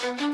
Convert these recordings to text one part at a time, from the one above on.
Welcome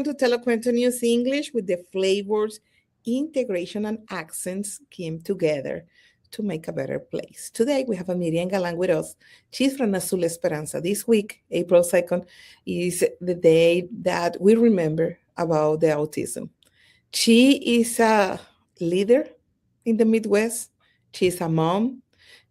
to Telecuento News English, with the flavors, integration, and accents came together to make a better place. Today, we have a Miriam Galan with us. She's from Azul Esperanza. This week, April 2nd, is the day that we remember about the autism. She is a leader in the Midwest. She's a mom.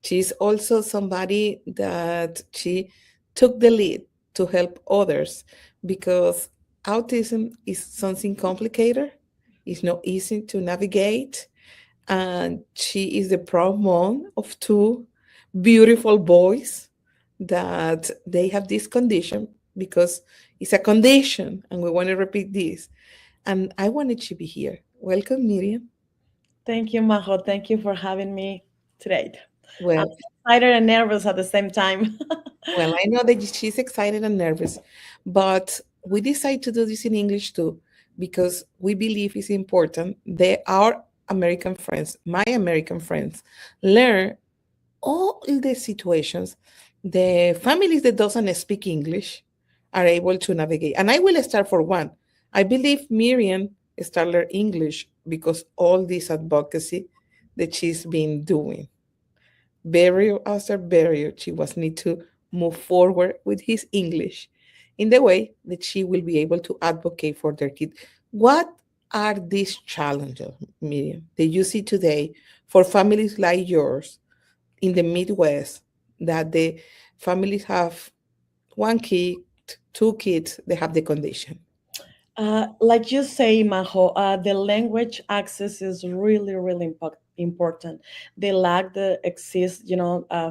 She's also somebody that she took the lead to help others, because autism is something complicated. It's not easy to navigate. And she is the proud mom of two beautiful boys that they have this condition, because it's a condition, and we want to repeat this. And I wanted to be here. Welcome, Miriam. Thank you, Majo. Thank you for having me today. I'm Well, excited and nervous at the same time. well, I know that she's excited and nervous, but we decided to do this in English too, because we believe it's important that our American friends, my American friends, learn all the situations the families that doesn't speak English are able to navigate. And I will start for one. I believe Miriam started English because all this advocacy that she's been doing. Barrier after barrier, she was need to move forward with his English in the way that she will be able to advocate for their kid. What are these challenges, Miriam, that you see today for families like yours in the Midwest, that the families have one kid, two kids, they have the condition? Like you say, Majo, the language access is really, really important. The lack that exists,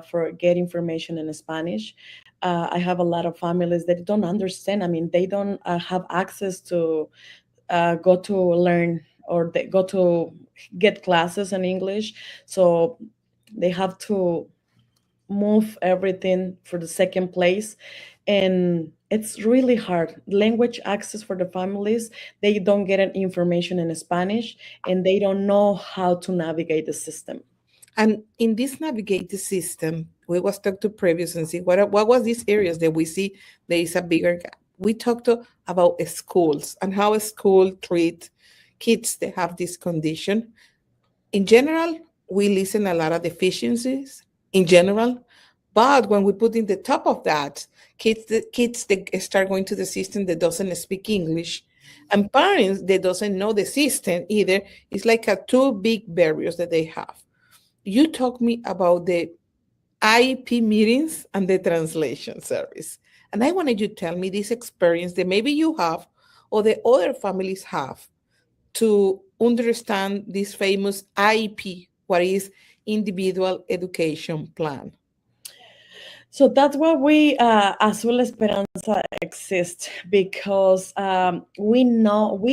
for get information in Spanish. I have a lot of families that don't understand. I mean, they don't have access to go to learn, or they go to get classes in English. So they have to move everything for the second place, and it's really hard. Language access for the families, they don't get an information in Spanish, and they don't know how to navigate the system. And in this navigate system, we was talked to previous and see what was these areas that we see there is a bigger gap. We talked about schools and how a school treat kids that have this condition. In general, we listen a lot of deficiencies in general, but when we put in the top of that, kids that start going to the system that doesn't speak English, and parents that doesn't know the system either, it's like a two big barriers that they have. You talk me about the IEP meetings and the translation service. And I wanted you to tell me this experience that maybe you have or the other families have to understand this famous IEP, what is individual education plan. So that's why we, Azul Esperanza exists, because we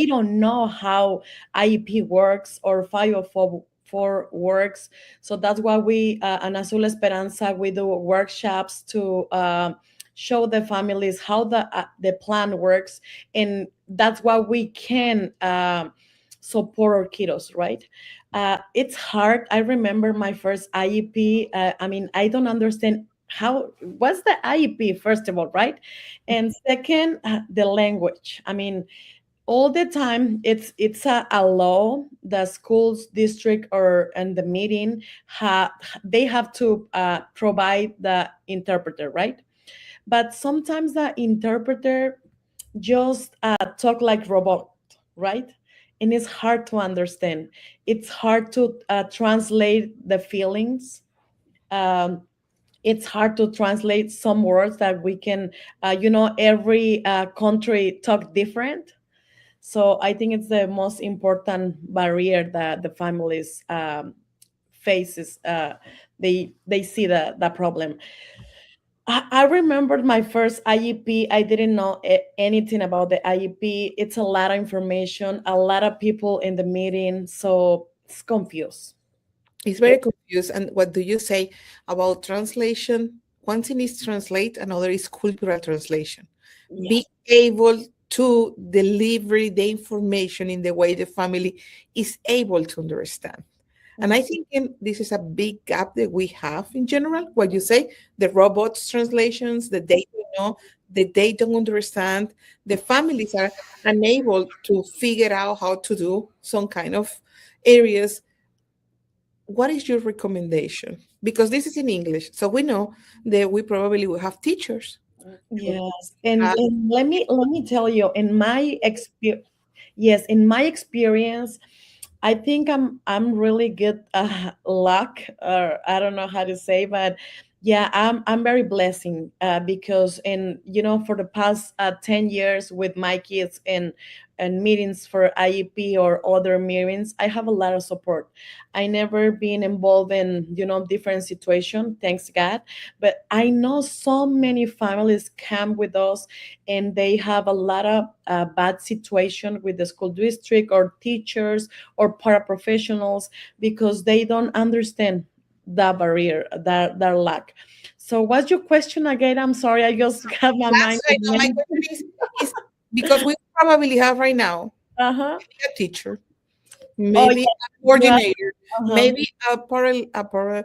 don't know how IEP works or 504 works. So that's why we, in Azul Esperanza, we do workshops to show the families how the plan works, and that's why we can support our kiddos, right? It's hard. I remember my first IEP. I mean, I don't understand what's the IEP, first of all, right? And second, the language. I mean, all the time it's a law. The schools district or and the meeting they have to provide the interpreter, right? But sometimes the interpreter just talk like robot, right? And it's hard to understand. It's hard to translate the feelings. It's hard to translate some words that we can, every country talk different. So I think it's the most important barrier that the families faces. They see the problem. I remembered my first IEP. I didn't know anything about the IEP. It's a lot of information, a lot of people in the meeting, so it's confused. It's very confused. And what do you say about translation? One thing is translate, another is cultural translation. Be Yes. able to deliver the information in the way the family is able to understand. And I Mhm. think this is a big gap that we have in general. What you say, the robots translations, that they don't know, that they don't understand. The families are unable to figure out how to do some kind of areas. What is your recommendation? Because this is in English, so we know that we probably will have teachers. Yes, Have and let me tell you, in my experience, yes, in my experience, I think I'm really good luck, or I don't know how to say, but yeah, I'm very blessing because in for the past 10 years with my kids and meetings for IEP or other meetings, I have a lot of support. I never been involved in different situation, thanks God, but I know so many families come with us and they have a lot of bad situation with the school district or teachers or paraprofessionals because they don't understand that barrier, that lack. So what's your question again? I'm sorry, I just have my mind last with right now, my many. question is because we probably have right now Uh-huh. a teacher, Oh maybe yeah, a yeah. coordinator, Uh-huh. maybe a Professional.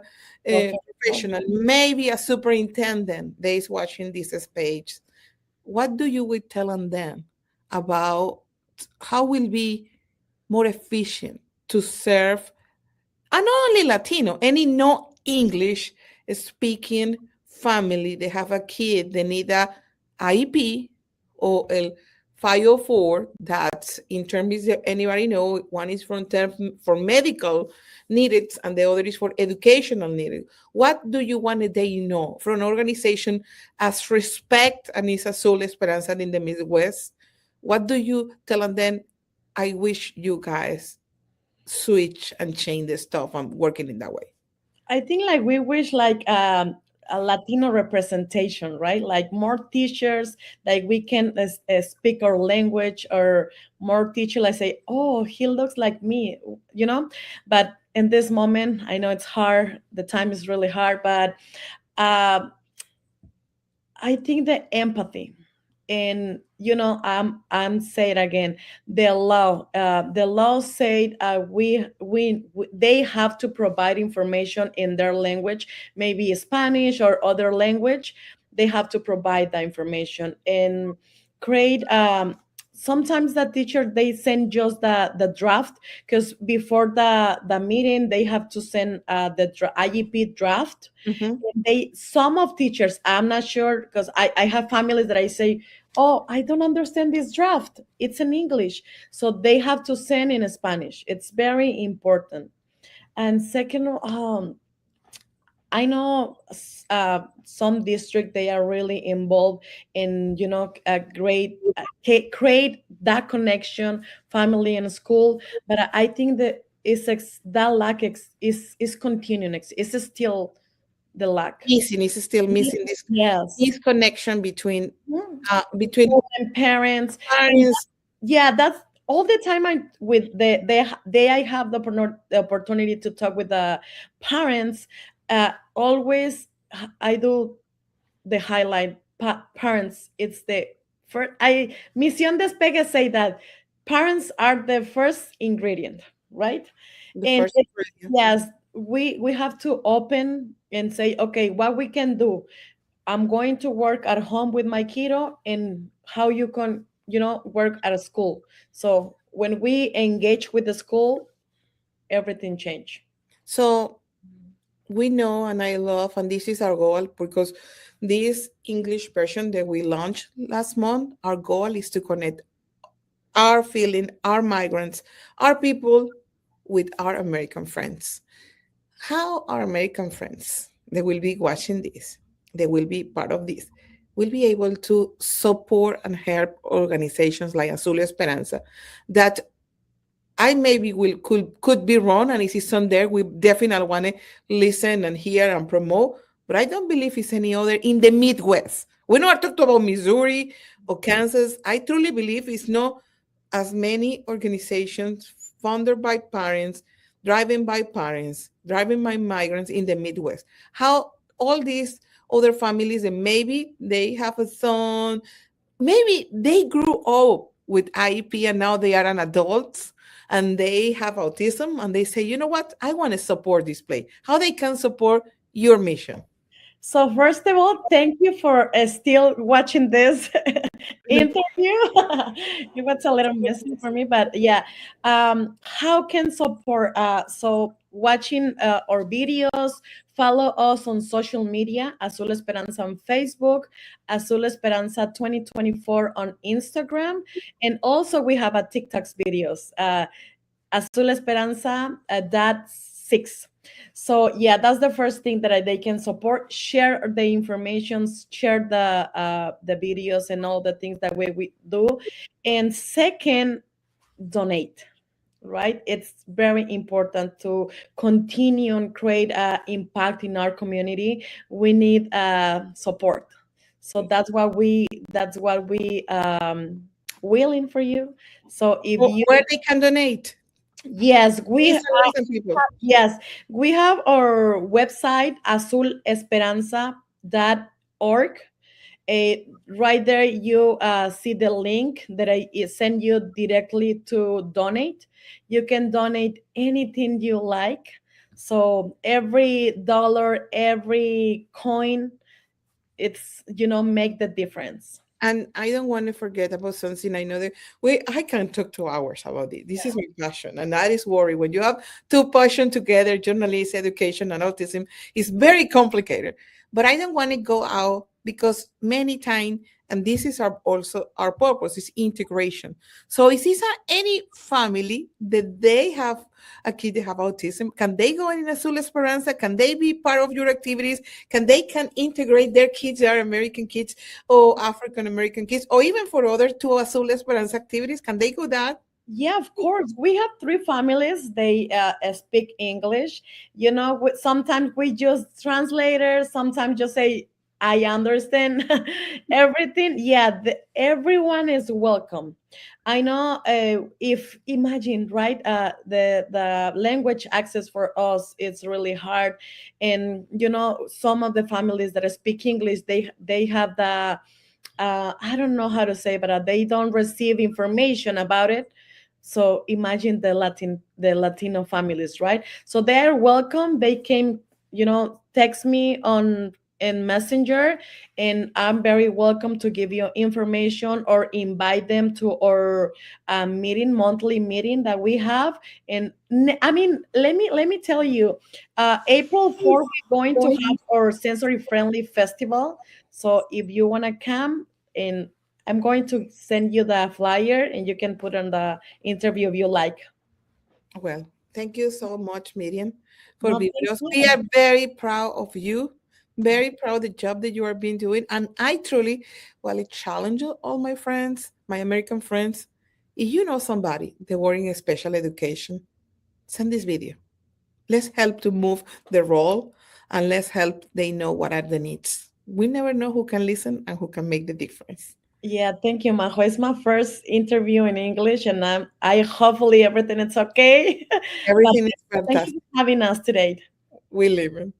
professional, maybe a superintendent that is watching this page. What do you would tell on them about how will be more efficient to serve, and not only Latino, any no English speaking family, they have a kid, they need a IEP or a 504, that in terms of anybody know, one is from term for medical needed and the other is for educational needed. What do you want that they know from an organization as respect and is Azul Esperanza in the Midwest? What do you tell them then? I wish you guys switch and change the stuff and working in that way. I think like we wish like a Latino representation, right? Like more teachers, like we can speak our language, or more teacher like say, oh, he looks like me, you know. But in this moment, I know it's hard. The time is really hard, but uh, I think the empathy, and I'm say it again. The law said they have to provide information in their language, maybe Spanish or other language. They have to provide the information and create. Sometimes the teacher they send just the draft because before the meeting they have to send the IEP draft. Mhm. They some of teachers, I'm not sure because I have families that I say, oh, I don't understand this draft, it's in English, so they have to send in Spanish. It's very important. And second, I know some district they are really involved in a great create that connection, family and school. But I think that that lack is continuing. It's still the lack. Missing is still missing Yes. this connection between Mm. between School and parents. And parents. yeah, that's all the time I with they I have the opportunity to talk with the parents. Always I do the highlight parents. It's the first. I Mission Despegue say that parents are the first ingredient, right? The And first ingredient. yes, we have to open and say, okay, what we can do. I'm going to work at home with my kiddo, and how you can work at a school. So when we engage with the school, everything change. So we know, and I love, and this is our goal because this English version that we launched last month, our goal is to connect our feeling, our migrants, our people with our American friends. How our American friends, they will be watching this, they will be part of this, will be able to support and help organizations like Azul Esperanza that I maybe will could be wrong, and if it's on there, we definitely want to listen and hear and promote. But I don't believe it's any other in the Midwest. We know I talked about Missouri or Kansas. I truly believe it's not as many organizations funded by parents driving by parents, driving by migrants in the Midwest. How all these other families, and maybe they have a son, maybe they grew up with IEP and now they are an adults and they have autism and they say, you know what, I want to support this play. How they can support your mission? So first of all, thank you for still watching this interview. It was a little messy for me, but yeah. How can support? So watching our videos, follow us on social media, Azul Esperanza on Facebook, Azul Esperanza 2024 on Instagram, and also we have a TikTok's videos. Azul Esperanza that 6. So yeah, that's the first thing that they can support. Share the information, share the videos and all the things that we do. And second, donate. Right, it's very important to continue and create impact in our community. We need support, so that's what we willing for you. So if you Where they can donate? yes, Listeners and people. yes, we have our website azulesperanza.org. Right there, you see the link that I send you directly to donate. You can donate anything you like. So every dollar, every coin, it's make the difference. And I don't want to forget about something. I know that I can talk 2 hours about this. This is my passion, and that is worry. When you have two passion together, journalism, education, and autism, it's very complicated. But I don't want to go out because many times, and this is also our purpose, is integration. So is this any family that they have a kid that have autism? Can they go in Azul Esperanza? Can they be part of your activities? Can integrate their kids, their American kids, or African American kids, or even for other two Azul Esperanza activities? Can they go that? Yeah, of course. We have 3 families. They speak English. Sometimes we just translators. Sometimes just say, I understand everything. Yeah, everyone is welcome. I know if imagine, right? The language access for us is really hard, and some of the families that speak English, they have the I don't know how to say, but they don't receive information about it. So imagine the Latino families, right? So they're welcome. They came, text me on in Messenger, and I'm very welcome to give you information or invite them to our monthly meeting that we have. And I mean, let me tell you, April 4th, we're going to have our sensory friendly festival. So if you want to come, and I'm going to send you the flyer, and you can put on the interview if you like. Well, thank you so much, Miriam, for No, being thank with us. We you. are very proud of you, very proud of the job that you are being doing. And I truly, well, I challenge all my friends, my American friends. If you know somebody that work in special education, send this video. Let's help to move the role, and let's help they know what are the needs. We never know who can listen and who can make the difference. Yeah, thank you, Majo. It's my first interview in English, and I hopefully everything is okay. But Everything is thank you fantastic. for having us today. We live in.